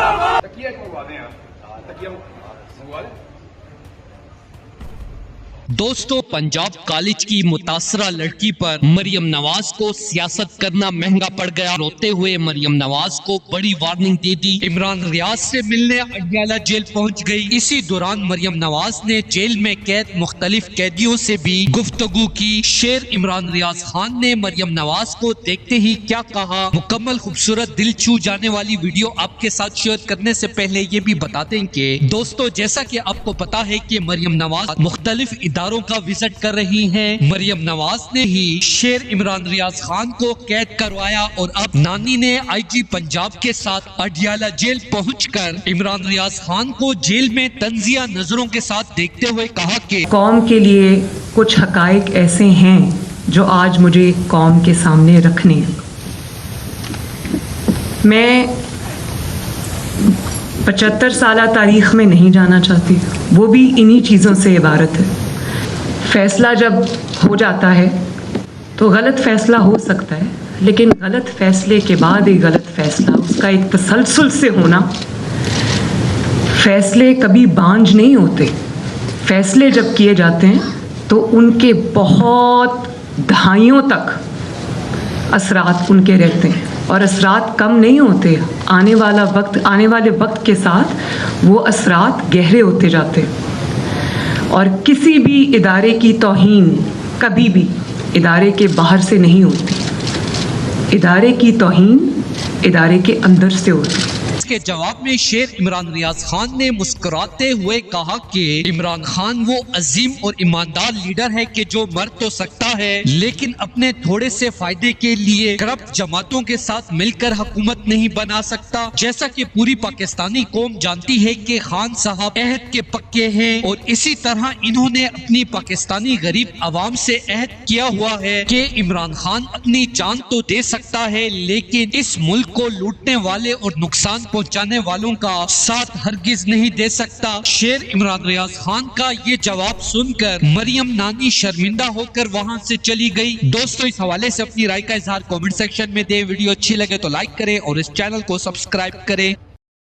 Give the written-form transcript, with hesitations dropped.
तकिया मंगवा दें यार, तकिया मंगवा दें। दोस्तों, पंजाब कॉलेज की मुतासरा लड़की पर मरियम नवाज को सियासत करना महंगा पड़ गया। रोते हुए मरियम नवाज को बड़ी वार्निंग दे दी। इमरान रियाज से मिलने अडयाला जेल पहुंच गई। इसी दौरान मरियम नवाज ने जेल में कैद मुख्तलिफ कैदियों से भी गुफ्तगू की। शेर इमरान रियाज खान ने मरियम नवाज को देखते ही क्या कहा, मुकम्मल खूबसूरत दिल छू जाने वाली वीडियो आपके साथ शेयर करने से पहले ये भी बता दें कि दोस्तों, जैसा कि आपको पता है कि मरियम नवाज मुख्तलिफ इदारों का विजिट कर रही हैं। मरियम नवाज ने ही शेर इमरान रियाज खान को कैद करवाया और अब नानी ने आईजी पंजाब के साथ अडयाला जेल पहुंचकर इमरान रियाज खान को जेल में तंजिया नजरों के साथ देखते हुए कहा कि कौम के लिए कुछ हकाइक ऐसे हैं जो आज मुझे कौम के सामने रखने हैं। मैं 75 साल तारीख में नहीं जाना चाहती, वो भी इन्हीं चीज़ों से इबारत है। फैसला जब हो जाता है तो गलत फैसला हो सकता है, लेकिन गलत फैसले के बाद एक गलत फैसला, उसका एक तसलसल से होना। फैसले कभी बांझ नहीं होते। फैसले जब किए जाते हैं तो उनके बहुत दहाइयों तक असरात उनके रहते हैं और असरात कम नहीं होते। आने वाले वक्त के साथ वो असरात गहरे होते जाते हैं। और किसी भी इदारे की तौहीन कभी भी इदारे के बाहर से नहीं होती। इदारे की तौहीन इदारे के अंदर से होती है। इसके जवाब में शेर इमरान रियाज खान ने मुस्कुराते हुए कहा कि इमरान खान वो अजीम और ईमानदार लीडर है कि जो मर तो सकता है, लेकिन अपने थोड़े से फायदे के लिए करप्ट जमातों के साथ मिलकर हुकूमत नहीं बना सकता। जैसा कि पूरी पाकिस्तानी कौम जानती है कि खान साहब अहद के पक्के हैं और इसी तरह इन्होंने अपनी पाकिस्तानी गरीब आवाम से अहद किया हुआ है कि इमरान खान अपनी जान तो दे सकता है, लेकिन इस मुल्क को लूटने वाले और नुकसान पहुंचाने वालों का साथ हरगिज नहीं दे सकता। शेर इमरान रियाज खान का ये जवाब सुनकर मरियम नानी शर्मिंदा होकर वहां से चली गई। दोस्तों, इस हवाले से अपनी राय का इजहार कमेंट सेक्शन में दें। वीडियो अच्छी लगे तो लाइक करें और इस चैनल को सब्सक्राइब करें।